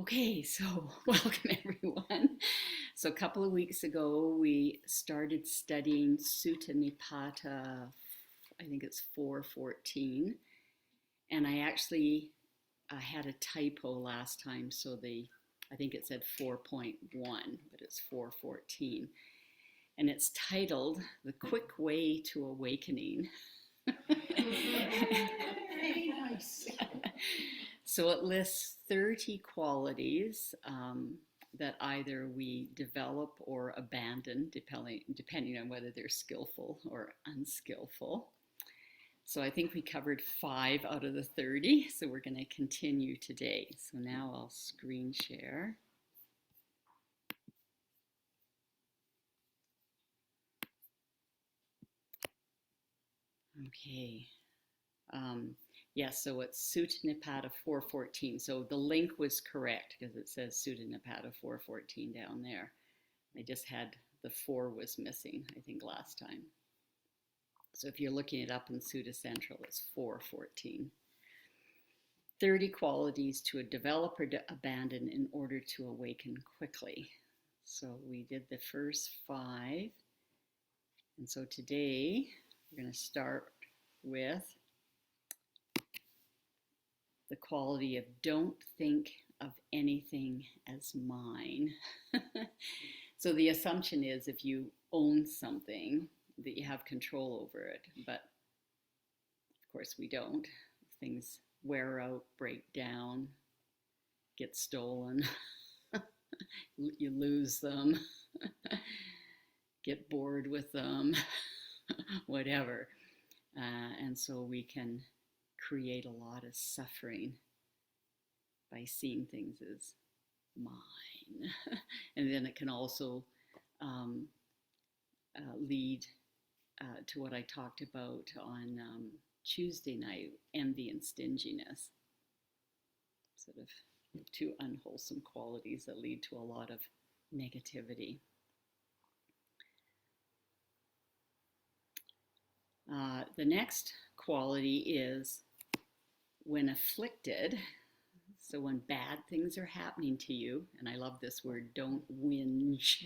Okay, so welcome everyone. So a couple of weeks ago, we started studying Sutta Nipata, I think it's 414, and I actually had a typo last time, so I think it said 4.1, but it's 414, and it's titled "The Quick Way to Awakening." Very nice. So it lists 30 qualities that either we develop or abandon, depending on whether they're skillful or unskillful. So I think we covered 5 out of the 30, so we're going to continue today. So now I'll screen share. Okay. Yes, so it's Sutta Nipata 414. So the link was correct because it says Sutta Nipata 414 down there. I just had the 4 was missing, I think, last time. So if you're looking it up in Sutta Central, it's 414. 30 qualities to develop or abandon in order to awaken quickly. So we did the first 5. And so today we're going to start with the quality of don't think of anything as mine. So the assumption is if you own something that you have control over it, but of course we don't. Things wear out, break down, get stolen, you lose them, get bored with them, whatever. And so we can create a lot of suffering by seeing things as mine. And then it can also lead to what I talked about on Tuesday night, envy and stinginess. Sort of 2 unwholesome qualities that lead to a lot of negativity. The next quality is when afflicted. So when bad things are happening to you, and I love this word, don't whinge.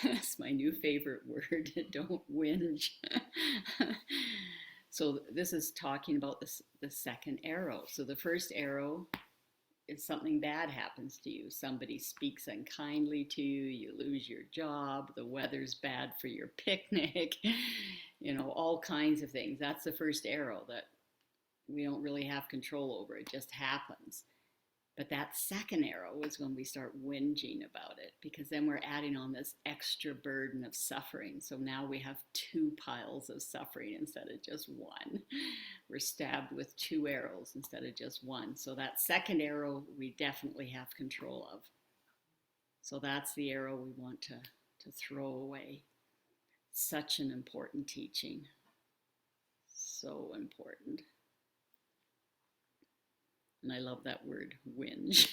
That's my new favorite word, don't whinge. So this is talking about the second arrow. So the first arrow is something bad happens to you. Somebody speaks unkindly to you, you lose your job, the weather's bad for your picnic, all kinds of things. That's the first arrow that we don't really have control over. It just happens. But that second arrow is when we start whinging about it, because then we're adding on this extra burden of suffering. So now we have 2 piles of suffering instead of just 1. We're stabbed with 2 arrows instead of just 1. So that second arrow we definitely have control of. So that's the arrow we want to throw away. Such an important teaching. So important. And I love that word, whinge.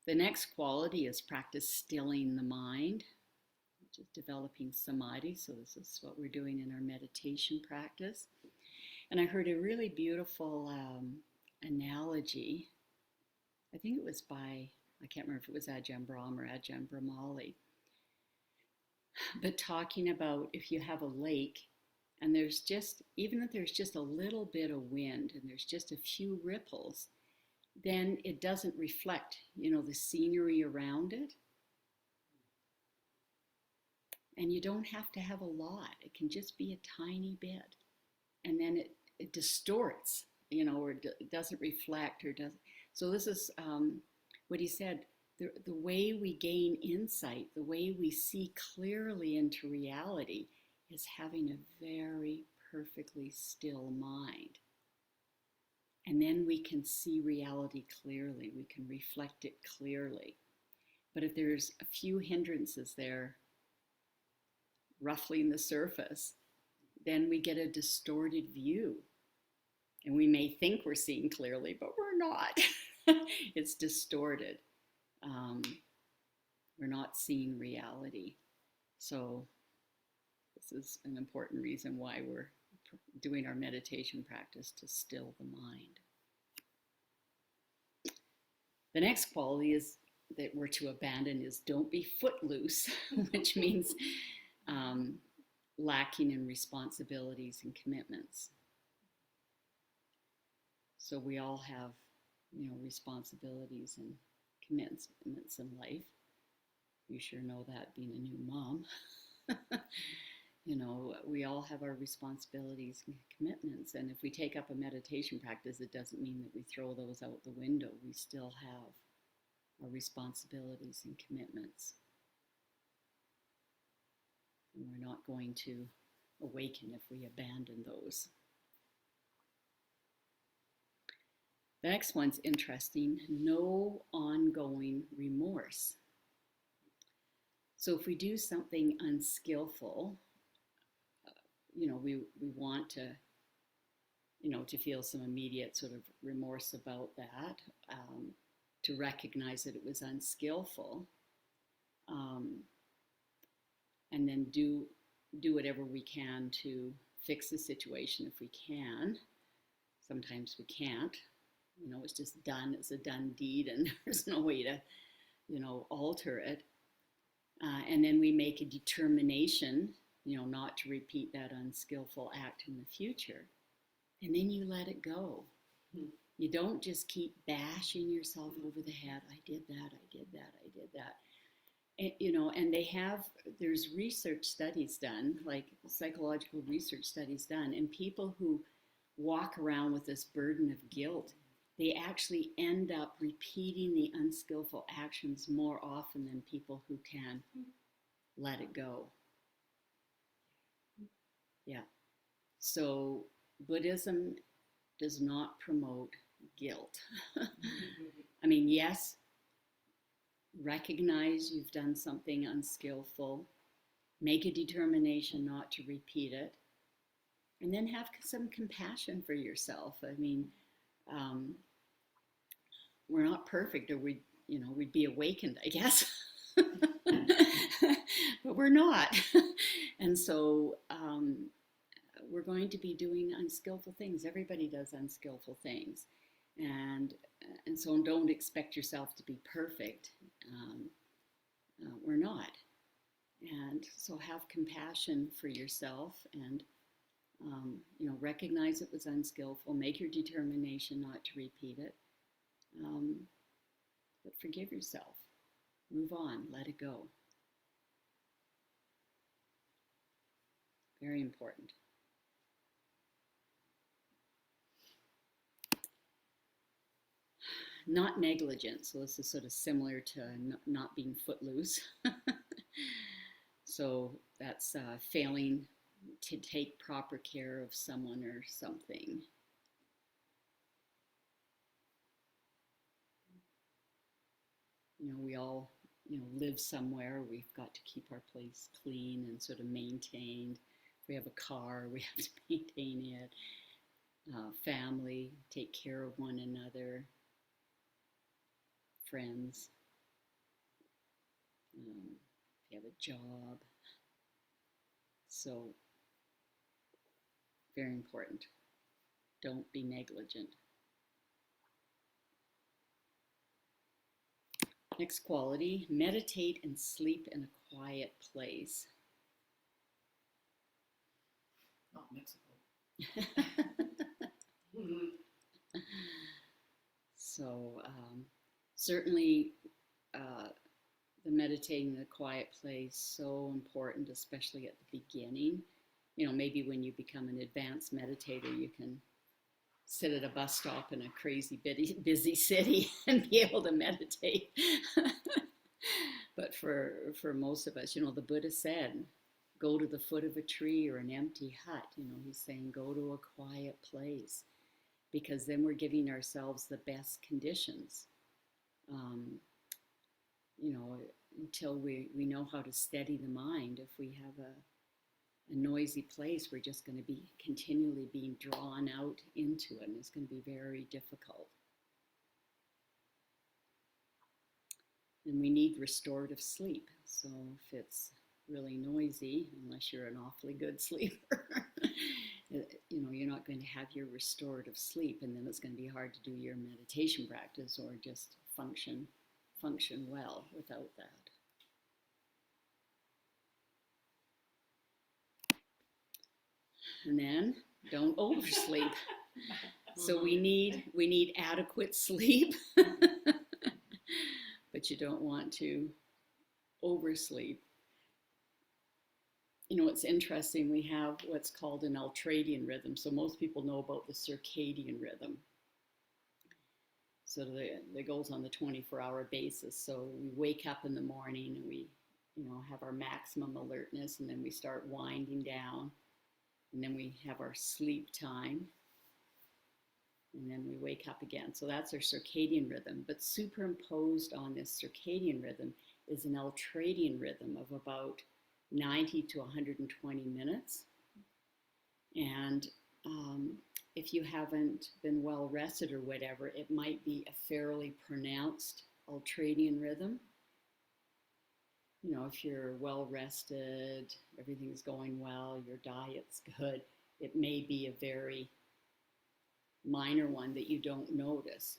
The next quality is practice stilling the mind, which is developing samadhi. So this is what we're doing in our meditation practice. And I heard a really beautiful analogy. I think it was by, I can't remember if it was Ajahn Brahm or Ajahn Brahmali, but talking about if you have a lake and there's just, even if there's just a little bit of wind and there's just a few ripples, then it doesn't reflect, the scenery around it. And you don't have to have a lot. It can just be a tiny bit. And then it distorts, or it doesn't reflect or doesn't. So this is what he said, the way we gain insight, the way we see clearly into reality is having a very perfectly still mind. And then we can see reality clearly. We can reflect it clearly. But if there's a few hindrances there, ruffling the surface, then we get a distorted view. And we may think we're seeing clearly, but we're not. It's distorted. We're not seeing reality. So this is an important reason why we're doing our meditation practice to still the mind. The next quality is that we're to abandon is don't be footloose, which means lacking in responsibilities and commitments. So we all have, responsibilities and commitments in life. You sure know that being a new mom. We all have our responsibilities and commitments. And if we take up a meditation practice, it doesn't mean that we throw those out the window. We still have our responsibilities and commitments. And we're not going to awaken if we abandon those. The next one's interesting. No ongoing remorse. So if we do something unskillful, we want to, to feel some immediate sort of remorse about that, to recognize that it was unskillful, and then do whatever we can to fix the situation if we can. Sometimes we can't. It's just done. It's a done deed, and there's no way to, alter it. And then we make a determination, not to repeat that unskillful act in the future. And then you let it go. You don't just keep bashing yourself over the head. I did that, I did that, I did that. And there's research studies done, like psychological research studies done, and people who walk around with this burden of guilt, they actually end up repeating the unskillful actions more often than people who can let it go. Yeah. So Buddhism does not promote guilt. I mean, yes, recognize you've done something unskillful, make a determination not to repeat it, and then have some compassion for yourself. I mean, we're not perfect, or we'd be awakened, I guess. But we're not. And so we're going to be doing unskillful things. Everybody does unskillful things. And so don't expect yourself to be perfect. We're not. And so have compassion for yourself and, recognize it was unskillful, make your determination not to repeat it. But forgive yourself. Move on. Let it go. Very important. Not negligent. So this is sort of similar to not being footloose. So that's failing to take proper care of someone or something. We all, live somewhere. We've got to keep our place clean and sort of maintained. If we have a car, we have to maintain it. Family, take care of one another. Friends. If you have a job. So, very important. Don't be negligent. Next quality, meditate and sleep in a quiet place. Not Mexico. So certainly the meditating in a quiet place, so important, especially at the beginning. Maybe when you become an advanced meditator, you can sit at a bus stop in a crazy busy city and be able to meditate. But for most of us, the Buddha said, go to the foot of a tree or an empty hut. He's saying go to a quiet place, because then we're giving ourselves the best conditions. Until we know how to steady the mind. If we have a noisy place, we're just going to be continually being drawn out into it, and it's going to be very difficult. And we need restorative sleep. So if it's really noisy, unless you're an awfully good sleeper, you're not going to have your restorative sleep, and then it's going to be hard to do your meditation practice or just function well without that. And then don't oversleep. So we need adequate sleep, but you don't want to oversleep. It's interesting, we have what's called an ultradian rhythm. So most people know about the circadian rhythm. So that goes on the 24-hour basis. So we wake up in the morning and we, have our maximum alertness, and then we start winding down, and then we have our sleep time, and then we wake up again. So that's our circadian rhythm. But superimposed on this circadian rhythm is an ultradian rhythm of about 90 to 120 minutes. And if you haven't been well rested or whatever, it might be a fairly pronounced ultradian rhythm. If you're well rested, everything's going well, your diet's good, it may be a very minor one that you don't notice.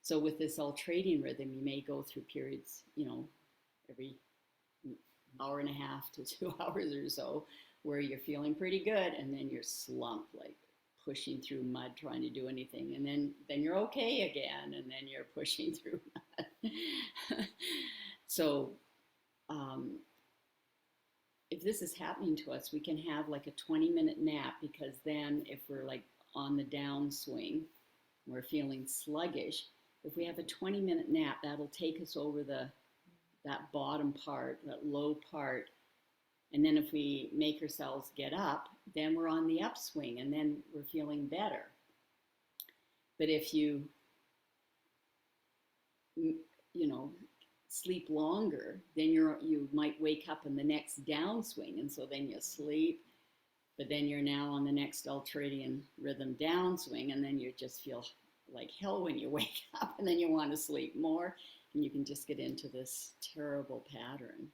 So with this ultradian rhythm, you may go through periods, every hour and a half to 2 hours or so, where you're feeling pretty good, and then you're slumped, like pushing through mud trying to do anything, and then you're okay again, and then you're pushing through mud. So if this is happening to us, we can have like a 20-minute nap, because then if we're like on the downswing, we're feeling sluggish, if we have a 20-minute nap, that'll take us over that bottom part, that low part. And then if we make ourselves get up, then we're on the upswing, and then we're feeling better. But if you sleep longer, then you might wake up in the next downswing, and so then you sleep, but then you're now on the next ultradian rhythm downswing, and then you just feel like hell when you wake up, and then you want to sleep more, and you can just get into this terrible pattern.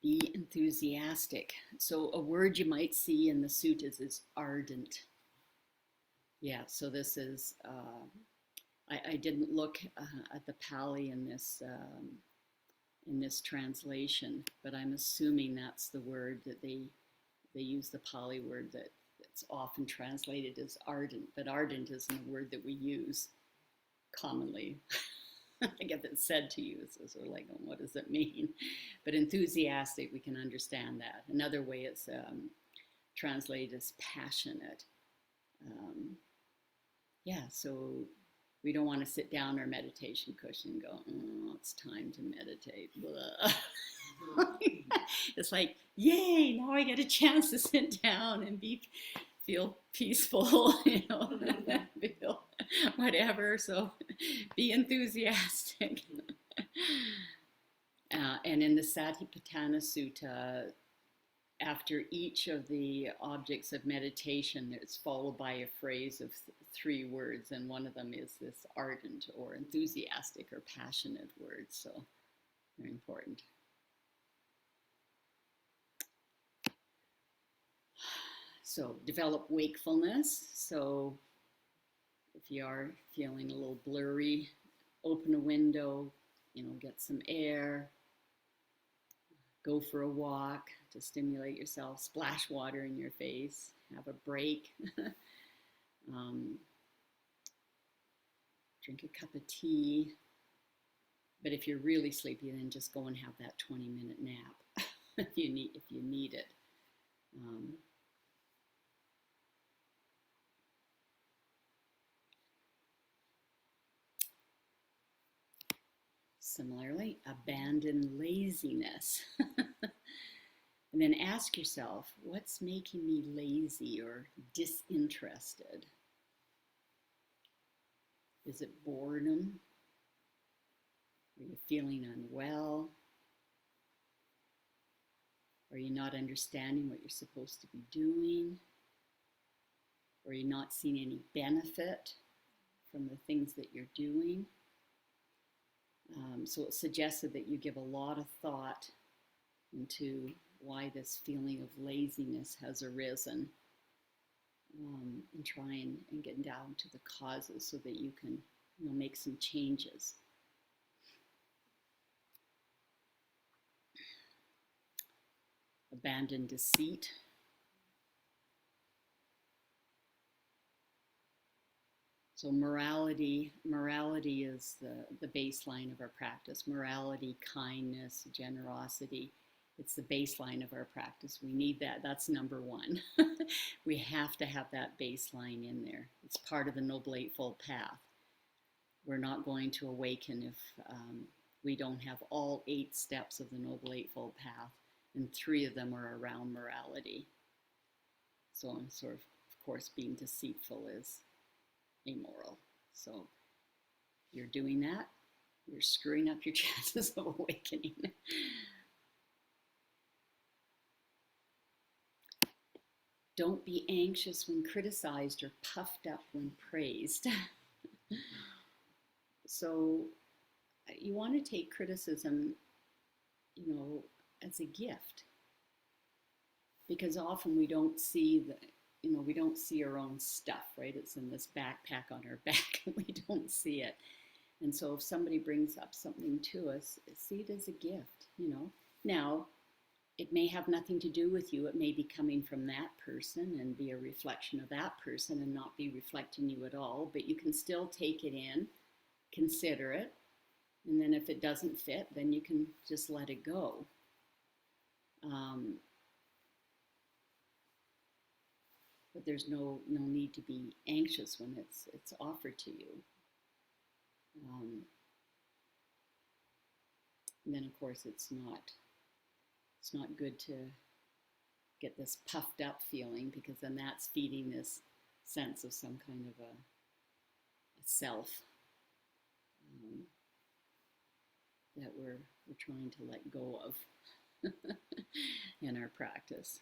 Be enthusiastic. So a word you might see in the suttas is ardent. Yeah, so this is, I didn't look at the Pali in this translation, but I'm assuming that's the word that they use, the Pali word that's often translated as ardent, but ardent isn't a word that we use commonly. I get it said to you, so sort of like, what does it mean? But enthusiastic, we can understand that. Another way it's translated as passionate. So we don't want to sit down on our meditation cushion and go, oh, it's time to meditate. It's like, yay, now I get a chance to sit down and feel peaceful, feel whatever. So be enthusiastic. And in the Satipatthana Sutta, after each of the objects of meditation, it's followed by a phrase of 3 words, and one of them is this ardent or enthusiastic or passionate word. So very important. So develop wakefulness. So if you are feeling a little blurry, open a window, get some air, go for a walk to stimulate yourself, splash water in your face, have a break, drink a cup of tea. But if you're really sleepy, then just go and have that 20-minute nap if you need it. Similarly, abandon laziness. And then ask yourself, what's making me lazy or disinterested? Is it boredom? Are you feeling unwell? Are you not understanding what you're supposed to be doing? Or are you not seeing any benefit from the things that you're doing? So it suggested that you give a lot of thought into why this feeling of laziness has arisen, and try and get down to the causes so that you can, make some changes. Abandon deceit. So morality is the baseline of our practice. Morality, kindness, generosity. It's the baseline of our practice. We need that. That's number one. We have to have that baseline in there. It's part of the Noble Eightfold Path. We're not going to awaken if we don't have all 8 steps of the Noble Eightfold Path, and 3 of them are around morality. So I'm sort of course, being deceitful is amoral. So you're doing that, you're screwing up your chances of awakening. Don't be anxious when criticized or puffed up when praised. So you want to take criticism, as a gift. Because often we don't see we don't see our own stuff, right? It's in this backpack on our back and we don't see it. And so if somebody brings up something to us, see it as a gift, Now, it may have nothing to do with you. It may be coming from that person and be a reflection of that person and not be reflecting you at all. But you can still take it in, consider it, and then if it doesn't fit, then you can just let it go. But there's no need to be anxious when it's offered to you. And then of course it's not good to get this puffed up feeling, because then that's feeding this sense of some kind of a self that we're trying to let go of in our practice.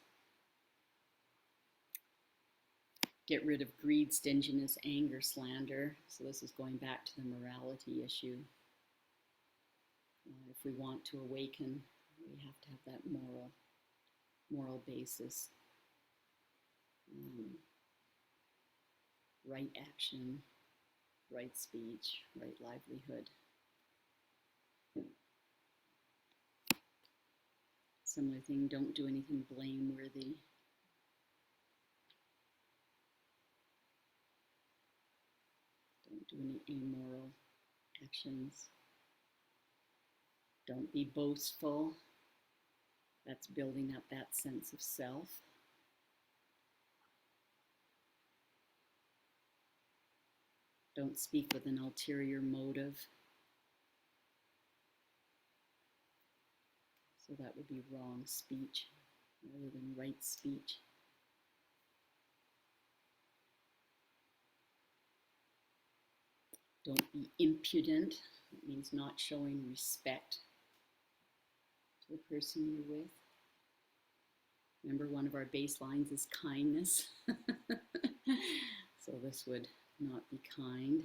Get rid of greed, stinginess, anger, slander. So this is going back to the morality issue. If we want to awaken, we have to have that moral basis. Right action, right speech, right livelihood. Similar thing, don't do anything blameworthy. Don't do any amoral actions. Don't be boastful. That's building up that sense of self. Don't speak with an ulterior motive. So that would be wrong speech rather than right speech. Don't be impudent. It means not showing respect to the person you're with. Remember, one of our baselines is kindness. So this would not be kind.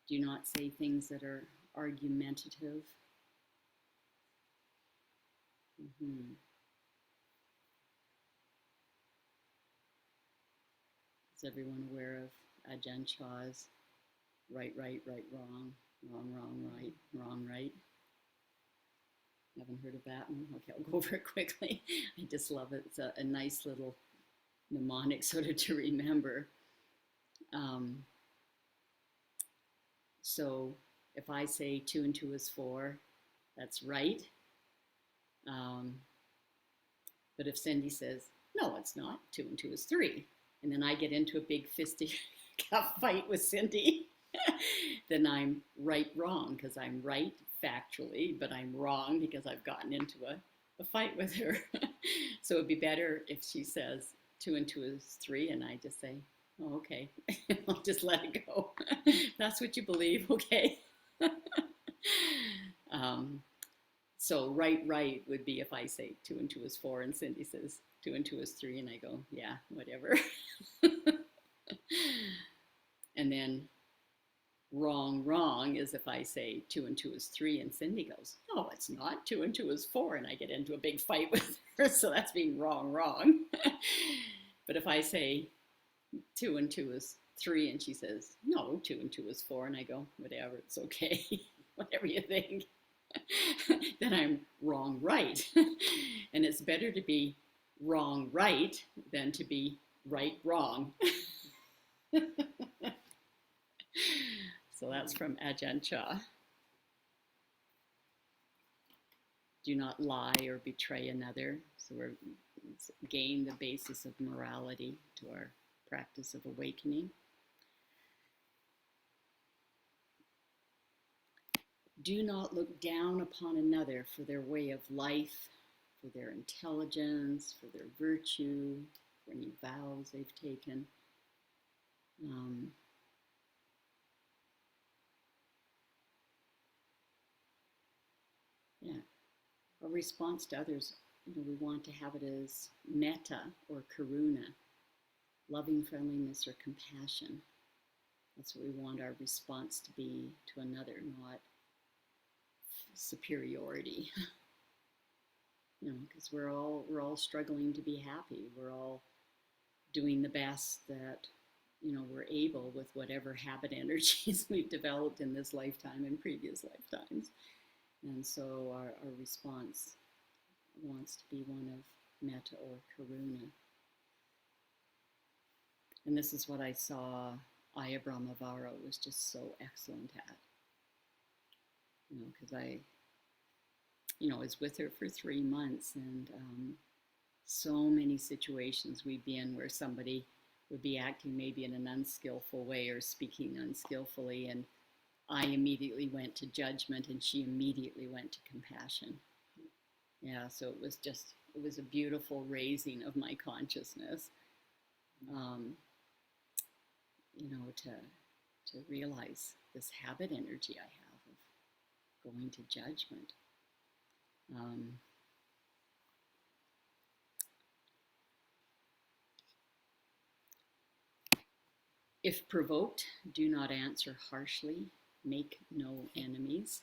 Do not say things that are argumentative. Is everyone aware of Ajahn Chah's right, right, right, wrong, wrong, wrong, right, wrong, right? Haven't heard of that one? Okay, I'll go over it quickly. I just love it. It's a nice little mnemonic sort of to remember. So if I say 2 and 2 is 4, that's right. But if Cindy says, no, it's not, 2 and 2 is 3, and then I get into a big fisticuff fight with Cindy, then I'm right wrong, because I'm right factually, but I'm wrong because I've gotten into a fight with her. So it'd be better if she says 2 and 2 is 3, and I just say, oh, okay, I'll just let it go. That's what you believe, okay? So right would be if I say 2 and 2 is 4, and Cindy says 2 and 2 is 3, and I go, yeah, whatever. And then wrong, wrong is if I say 2 and 2 is 3 and Cindy goes, no, it's not. 2 and 2 is 4. And I get into a big fight with her. So that's being wrong, wrong. But if I say 2 and 2 is 3 and she says, no, 2 and 2 is 4. And I go, whatever, it's okay. Whatever you think. Then I'm wrong, right. And it's better to be wrong, right than to be right, wrong. So that's from Ajahn Chah. Do not lie or betray another. So we're gain the basis of morality to our practice of awakening. Do not look down upon another for their way of life, for their intelligence, for their virtue, for any vows they've taken. Yeah, our response to others, we want to have it as metta or karuna, loving friendliness or compassion. That's what we want our response to be to another, not superiority. Because we're all struggling to be happy. We're all doing the best that we're able with whatever habit energies we've developed in this lifetime and previous lifetimes. And so our response wants to be one of metta or karuna. And this is what I saw Ayya Brahmavara was just so excellent at. Because I was with her for 3 months, and so many situations we'd be in where somebody would be acting maybe in an unskillful way or speaking unskillfully, and I immediately went to judgment and she immediately went to compassion. Yeah, so it was a beautiful raising of my consciousness, to realize this habit energy I have of going to judgment. If provoked, do not answer harshly. Make no enemies.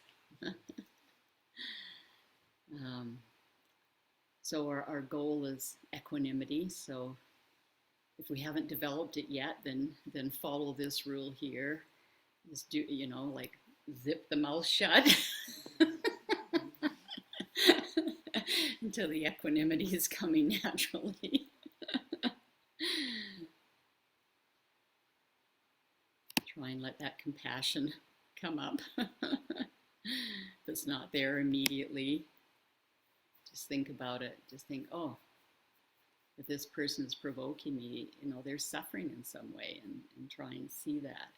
So our goal is equanimity. So if we haven't developed it yet, then follow this rule here. Just do, like zip the mouth shut until the equanimity is coming naturally. Try and let that compassion come up. If it's not there immediately, just think about it. Just think, oh, if this person is provoking me, they're suffering in some way, and try and see that.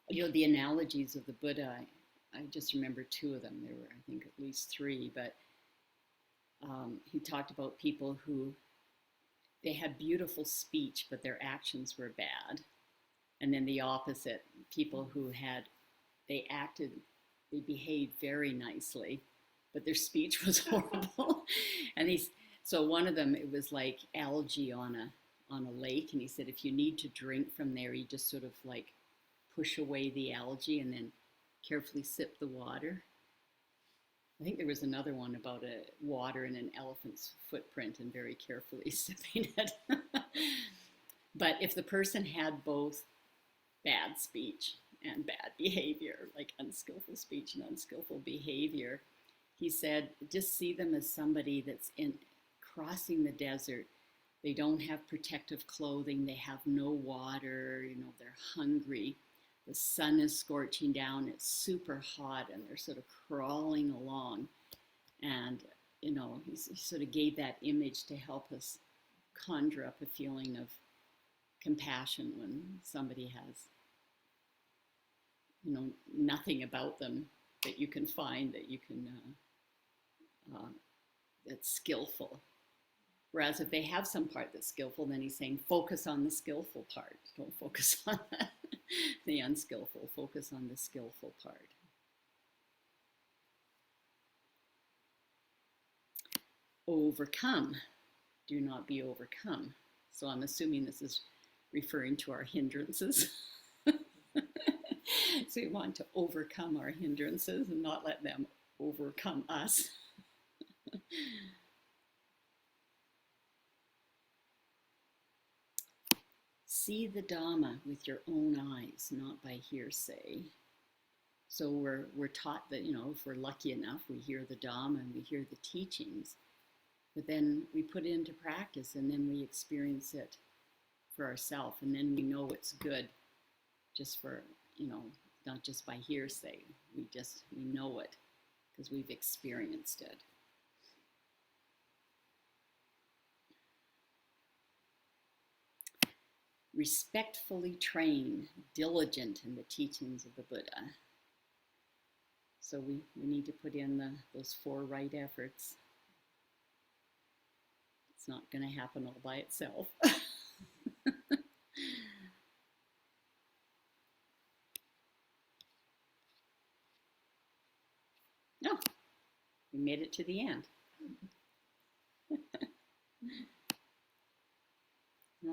The analogies of the Buddha, I just remember 2 of them. There were, I think, at least 3, but he talked about people who, they had beautiful speech, but their actions were bad. And then the opposite, people who they behaved very nicely, but their speech was horrible. And so one of them, it was like algae on a lake. And he said, if you need to drink from there, you just sort of like push away the algae and then carefully sip the water. I think there was another one about water in an elephant's footprint and very carefully sipping it. But if the person had both bad speech and bad behavior, like unskillful speech and unskillful behavior, he said, just see them as somebody that's crossing the desert. They don't have protective clothing. They have no water. They're hungry. The sun is scorching down. It's super hot, and they're sort of crawling along. And, he sort of gave that image to help us conjure up a feeling of compassion when somebody has, nothing about them that you can find that you can, that's skillful. Whereas if they have some part that's skillful, then he's saying, focus on the skillful part. Don't focus on the unskillful. Focus on the skillful part. Overcome. Do not be overcome. So I'm assuming this is referring to our hindrances. So we want to overcome our hindrances and not let them overcome us. See the Dhamma with your own eyes, not by hearsay. So we're taught that, if we're lucky enough, we hear the Dhamma and we hear the teachings, but then we put it into practice and then we experience it for ourselves, and then we know it's good just for, not just by hearsay. We know it because we've experienced it. Respectfully trained, diligent in the teachings of the Buddha. So we need to put in those 4 right efforts. It's not going to happen all by itself. No, we made it to the end.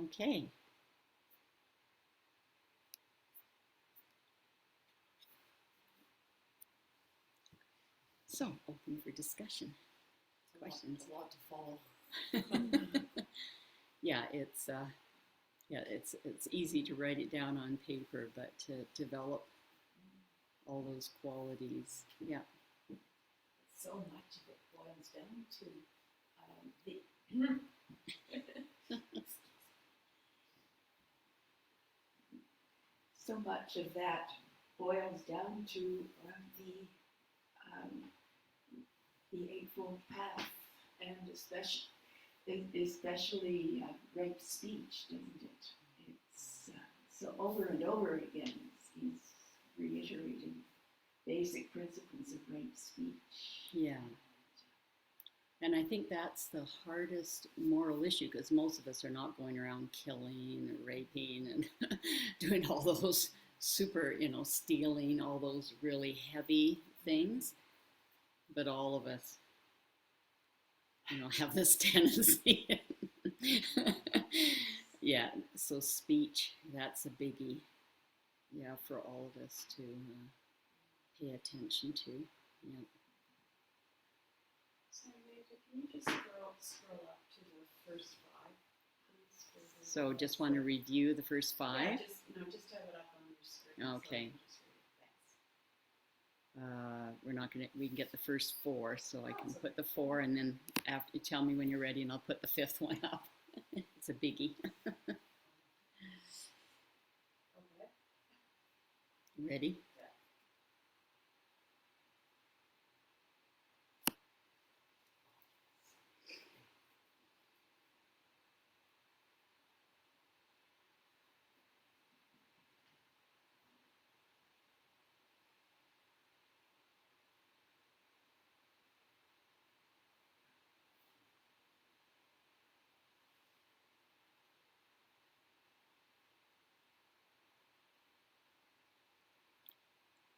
Okay. So, open for discussion. Questions? A lot to follow. Yeah, it's easy to write it down on paper, but to develop all those qualities, yeah. So much of it boils down to the so much of that boils down to the Eightfold Path, and especially right speech, doesn't it? It's so over and over again he's reiterating basic principles of right speech. Yeah. And I think that's the hardest moral issue, because most of us are not going around killing or raping and doing all those super, stealing, all those really heavy things. But all of us, have this tendency. Yeah, so speech, that's a biggie. Yeah, for all of us to pay attention to. Yeah. Sorry, Major, can you just scroll up to the first 5, please? So just want to review the first 5? Yeah, just have it up on your screen. Okay. So thanks. We're not gonna. We can get the first 4, so I can put the 4, and then after you tell me when you're ready, and I'll put the 5th one up. It's a biggie. Okay. Ready?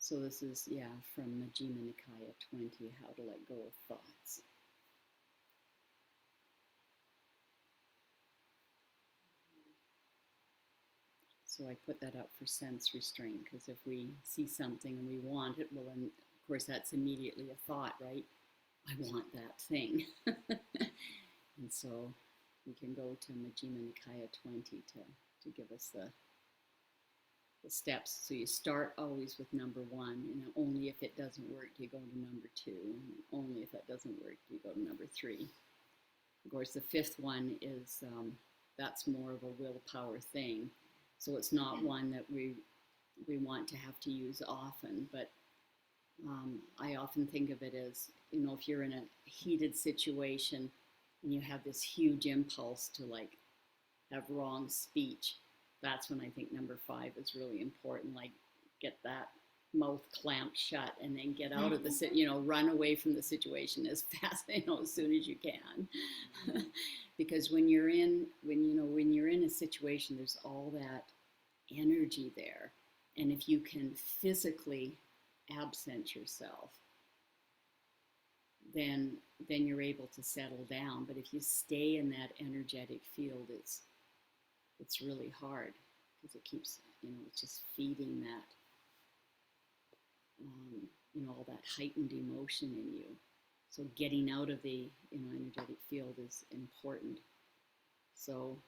So this is, from Majjhima Nikaya 20, How to Let Go of Thoughts. So I put that up for sense restraint, because if we see something and we want it, well, then, of course, that's immediately a thought, right? I want that thing. And so we can go to Majjhima Nikaya 20 to give us the steps. So you start always with number 1, only if it doesn't work do you go to number 2, and only if that doesn't work do you go to number 3. Of course, the 5th one is that's more of a willpower thing, so it's not one that we want to have to use often, but I often think of it as, if you're in a heated situation and you have this huge impulse to have wrong speech, that's when I think number 5 is really important. Like, get that mouth clamped shut and then get out of the, run away from the situation as fast, as soon as you can. Because when you're in a situation, there's all that energy there. And if you can physically absent yourself, then you're able to settle down. But if you stay in that energetic field, it's really hard, because it keeps, it's just feeding that, all that heightened emotion in you. So getting out of the, energetic field is important. So,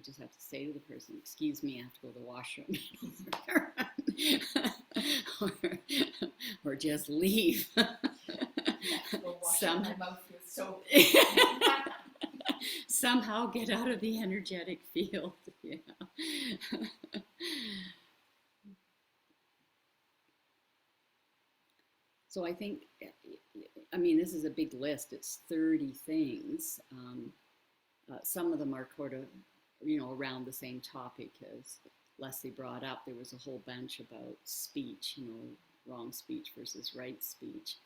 just have to say to the person, excuse me, I have to go to the washroom. or just leave. Some, my mouth with soap. somehow get out of the energetic field. Yeah. So I think, this is a big list. It's 30 things. Some of them are around the same topic as Leslie brought up. There was a whole bunch about speech, wrong speech versus right speech.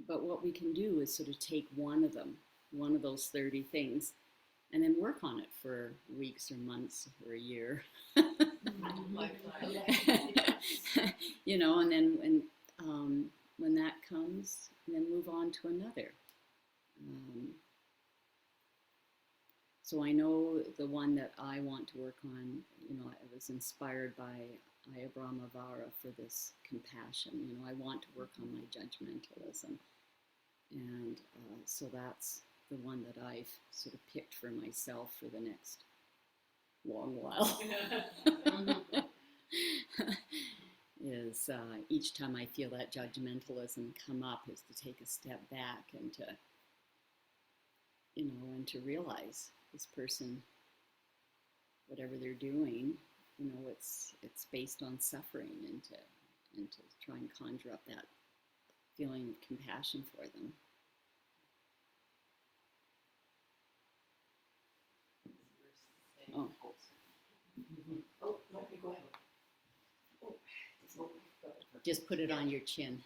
But what we can do is sort of take one of those 30 things, and then work on it for weeks or months or a year. And then when that comes, then move on to another. So I know the one that I want to work on, I was inspired by Aya Brahmavara for this compassion. I want to work on my judgmentalism. And so that's the one that I've sort of picked for myself for the next long while. Is each time I feel that judgmentalism come up is to take a step back and to, and to realize this person, whatever they're doing, it's based on suffering, and to try and conjure up that feeling of compassion for them. Oh. Oh, no, you go ahead. Oh, Just put it on your chin.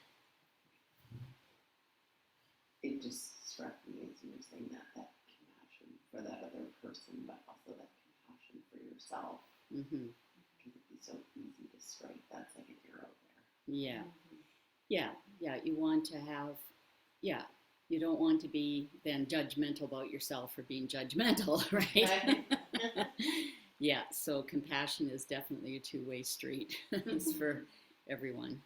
It just struck me as you were saying that compassion for that other person, but also that compassion for yourself. Mm-hmm. Because it'd be so easy to strike. That's like an arrow there. Yeah. Yeah. You want to have, you don't want to be then judgmental about yourself for being judgmental, right? Yeah, so compassion is definitely a two-way street. It's for everyone.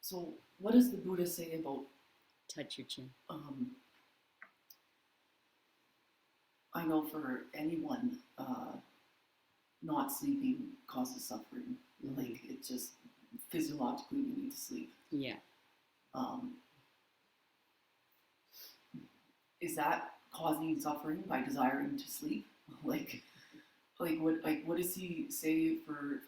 So, what does the Buddha say about Touch your chin. I know for anyone, not sleeping causes suffering. Mm-hmm. Like, it just physiologically we need to sleep. Yeah. Is that causing suffering by desiring to sleep? What does he say for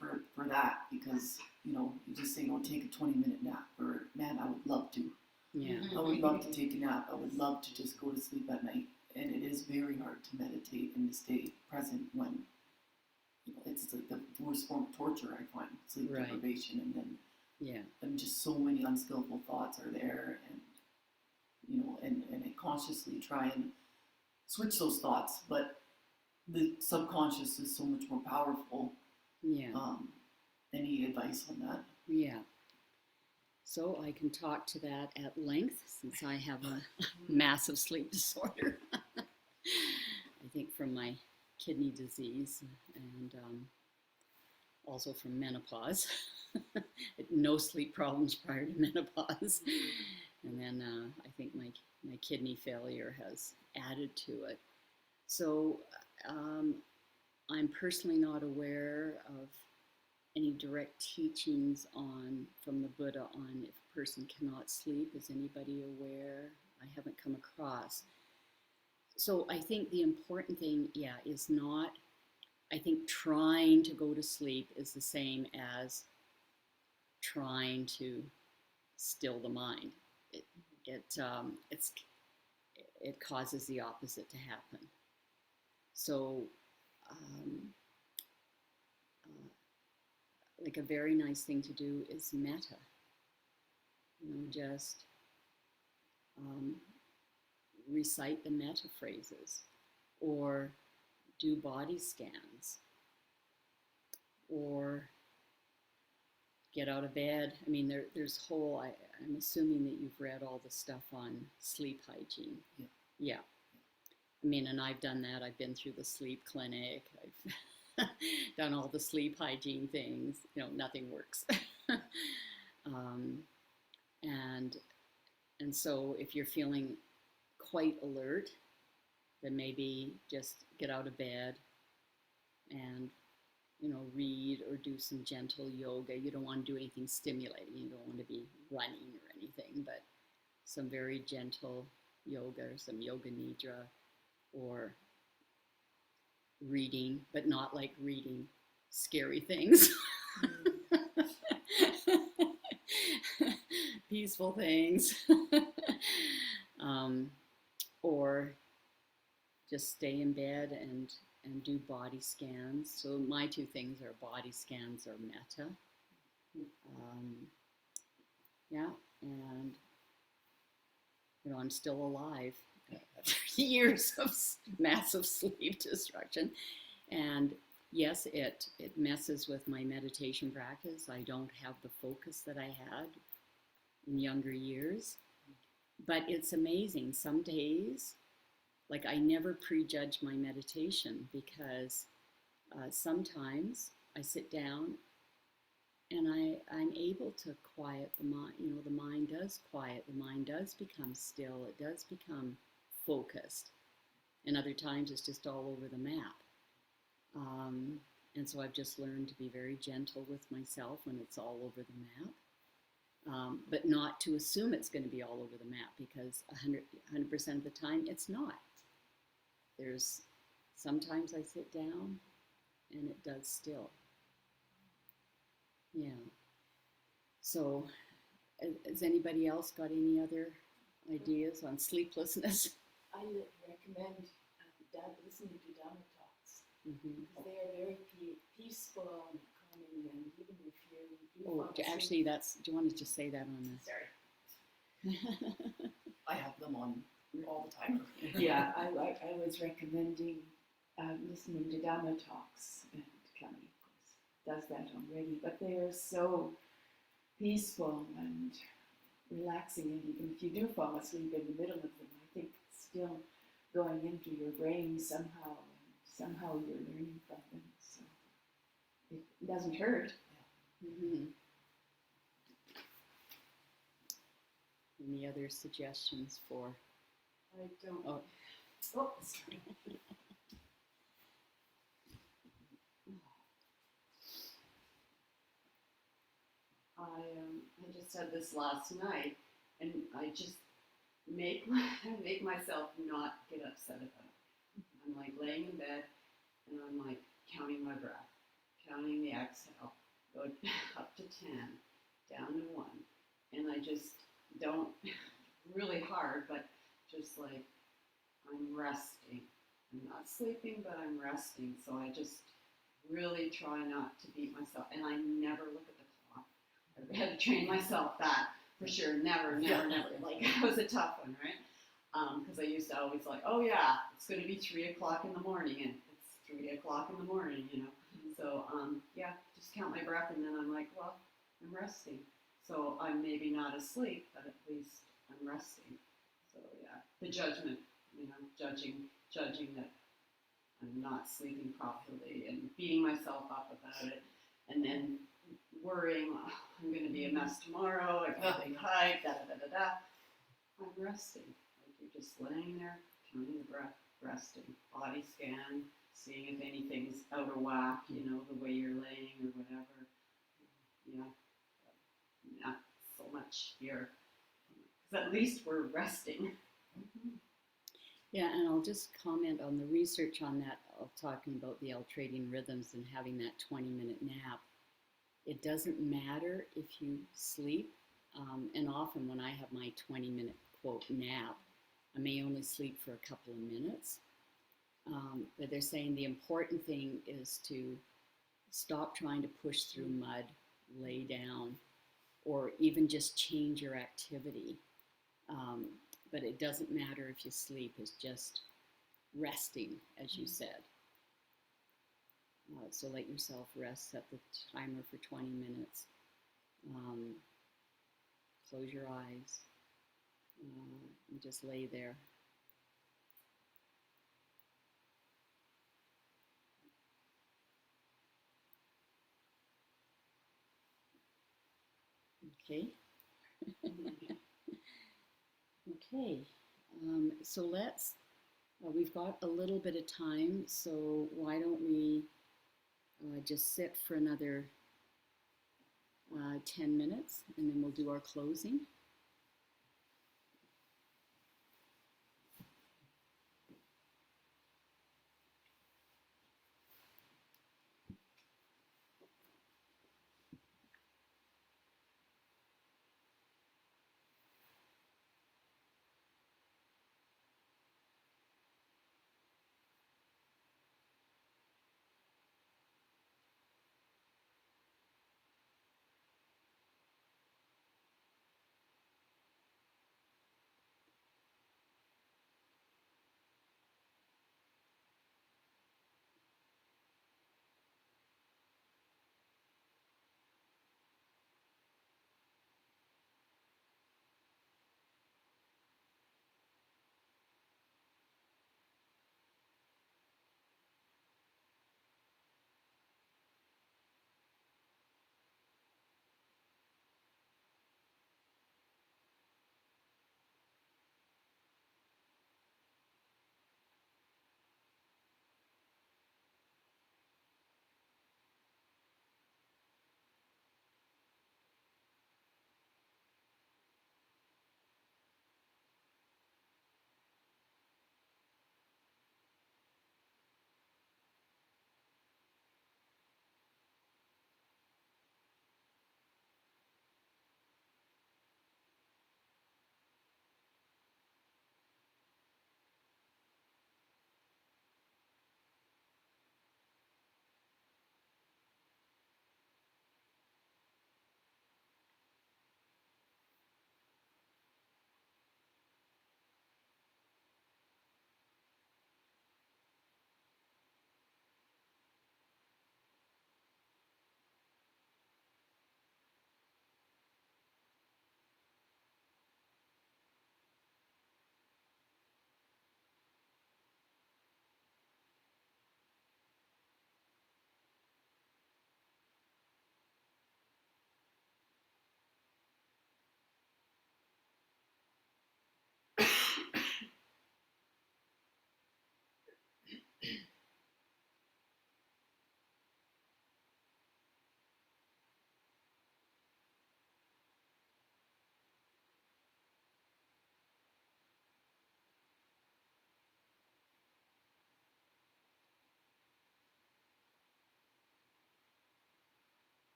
that? Because you just say, take a 20-minute nap, or man, I would love to. Yeah. I would love to take a nap. I would love to just go to sleep at night. And it is very hard to meditate and to stay present when it's like the worst form of torture, I find, sleep Right. deprivation, and then Yeah. and just so many unskillful thoughts are there, and and I consciously try and switch those thoughts, but the subconscious is so much more powerful. Yeah. Any advice on that? Yeah. So I can talk to that at length, since I have a massive sleep disorder. I think from my kidney disease, and also from menopause. No sleep problems prior to menopause. And then I think my kidney failure has added to it. So I'm personally not aware of any direct teachings from the Buddha on if a person cannot sleep. Is anybody aware? I haven't come across. So I think the important thing, is not, I think trying to go to sleep is the same as trying to still the mind. It causes the opposite to happen. So, like a very nice thing to do is metta. Just recite the metta phrases, or do body scans, or get out of bed. I mean, there's whole, I'm assuming that you've read all the stuff on sleep hygiene. Yeah. Yeah. I mean, and I've done that. I've been through the sleep clinic. I've done all the sleep hygiene things. Nothing works. um, and and so if you're feeling quite alert, then maybe just get out of bed and read or do some gentle yoga. You don't want to do anything stimulating. You don't want to be running or anything, but some very gentle yoga or some yoga nidra or reading, but not like reading scary things. Peaceful things. Or just stay in bed and do body scans. So my two things are body scans or metta. Yeah, and I'm still alive after years of massive sleep disruption. And yes, it messes with my meditation practice. I don't have the focus that I had in younger years. But it's amazing. Some days, like I never prejudge my meditation because sometimes I sit down and I'm able to quiet the mind. The mind does quiet. The mind does become still. It does become focused. And other times it's just all over the map. And so I've just learned to be very gentle with myself when it's all over the map. But not to assume it's going to be all over the map, because 100% of the time it's not. There's sometimes I sit down and it does still. Yeah. So has anybody else got any other ideas on sleeplessness? I recommend listening to Dharma talks, Mm-hmm. because they are very peaceful and calming, and even if you do Oh, fall asleep- actually, do you want to just say that on the... Sorry. I have them on all the time. Yeah, I was recommending listening to Dhamma talks, and Kami, of course, does that already. But they are so peaceful and relaxing, and even if you do fall asleep in the middle of them, I think it's still going into your brain somehow, and somehow you're learning from them. So it doesn't hurt. Mm-hmm. Any other suggestions for... I don't. Oh. Oh, sorry. I just had this last night, and I just make myself not get upset about it. I'm like laying in bed, and I'm like counting my breath, counting the exhale, go up to 10, down to 1, and I just don't, really hard, but just like I'm resting. I'm not sleeping, but I'm resting. So I just really try not to beat myself, and I never look at the clock. I had to train myself that for sure. Never. Like that was a tough one, right? Because I used to always like, oh yeah, it's going to be 3 o'clock in the morning, and it's 3 o'clock in the morning, So yeah, just count my breath, and then I'm like, well, I'm resting. So I'm maybe not asleep, but at least I'm resting. So yeah, the judgment, judging that I'm not sleeping properly and beating myself up about it, and then worrying, oh, I'm going to be a mess tomorrow, I got a big hike, da-da-da-da-da. I'm resting. Like you're just laying there, counting the breath, resting. Body scan, seeing if anything's out of whack, the way you're laying or whatever. Yeah. Not so much here. Because at least we're resting. Yeah, and I'll just comment on the research on that, of talking about the ultradian rhythms and having that 20-minute nap. It doesn't matter if you sleep, and often when I have my 20-minute, quote, nap, I may only sleep for a couple of minutes, but they're saying the important thing is to stop trying to push through mud, lay down, or even just change your activity. But it doesn't matter if you sleep, it's just resting, as you said. So let yourself rest, set the timer for 20 minutes. Close your eyes and just lay there. Okay. Okay. So we've got a little bit of time, so why don't we just sit for another 10 minutes and then we'll do our closing.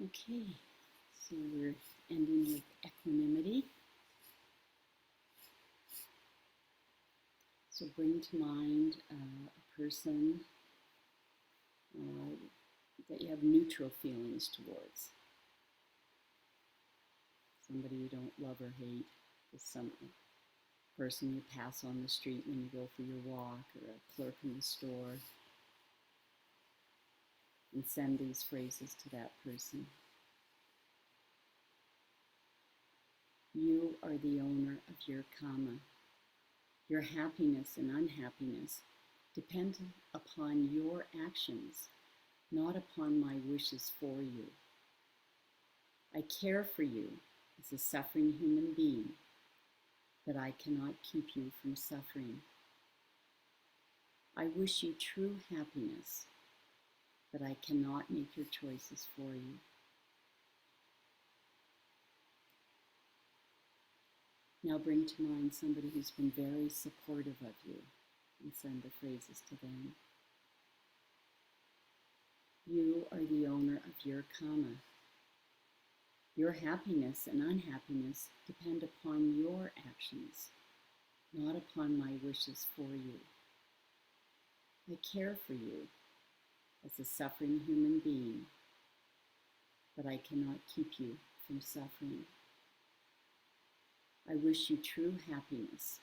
Okay, so we're ending with equanimity. So bring to mind a person that you have neutral feelings towards. Somebody you don't love or hate, just some person you pass on the street when you go for your walk, or a clerk in the store. And send these phrases to that person. You are the owner of your karma. Your happiness and unhappiness depend upon your actions, not upon my wishes for you. I care for you as a suffering human being, but I cannot keep you from suffering. I wish you true happiness, but I cannot make your choices for you. Now bring to mind somebody who's been very supportive of you and send the phrases to them. You are the owner of your karma. Your happiness and unhappiness depend upon your actions, not upon my wishes for you. I care for you as a suffering human being, but I cannot keep you from suffering. I wish you true happiness,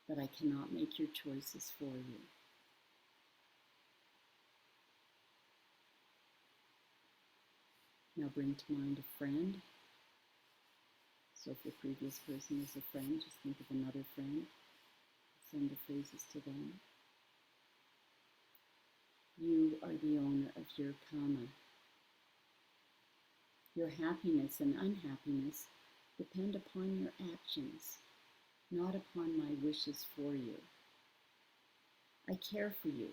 but I cannot make your choices for you. Now bring to mind a friend. So if the previous person is a friend, just think of another friend. Send the phrases to them. You are the owner of your karma. Your happiness and unhappiness depend upon your actions, not upon my wishes for you. I care for you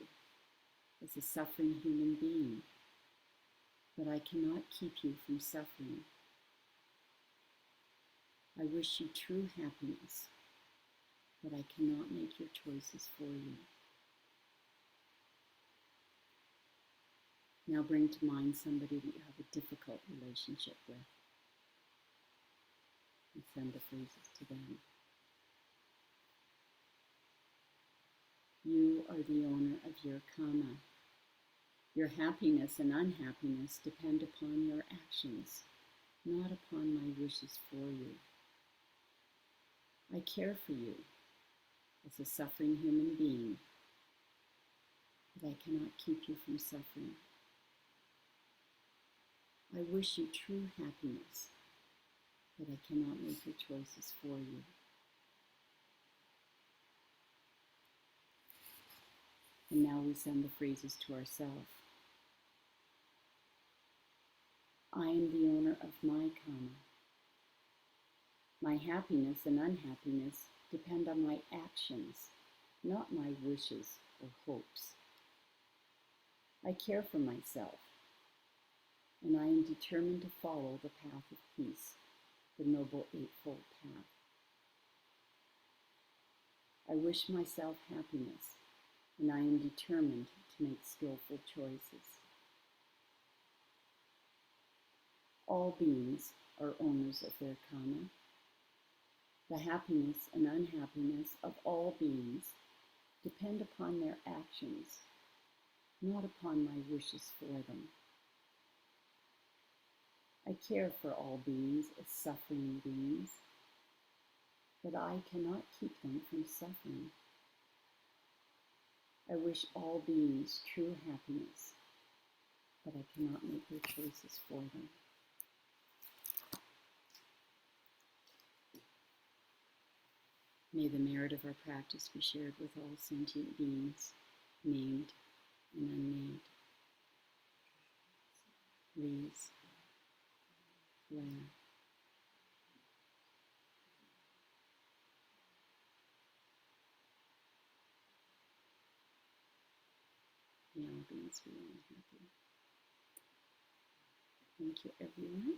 as a suffering human being, but I cannot keep you from suffering. I wish you true happiness, but I cannot make your choices for you. Now bring to mind somebody that you have a difficult relationship with and send the phrases to them. You are the owner of your karma. Your happiness and unhappiness depend upon your actions, not upon my wishes for you. I care for you as a suffering human being, but I cannot keep you from suffering. I wish you true happiness, but I cannot make your choices for you. And now we send the phrases to ourselves. I am the owner of my karma. My happiness and unhappiness depend on my actions, not my wishes or hopes. I care for myself, and I am determined to follow the path of peace, the Noble Eightfold Path. I wish myself happiness, and I am determined to make skillful choices. All beings are owners of their karma. The happiness and unhappiness of all beings depend upon their actions, not upon my wishes for them. I care for all beings as suffering beings, but I cannot keep them from suffering. I wish all beings true happiness, but I cannot make their choices for them. May the merit of our practice be shared with all sentient beings, named and unnamed. Please, Blair. May all beings be well and happy. Thank you, everyone.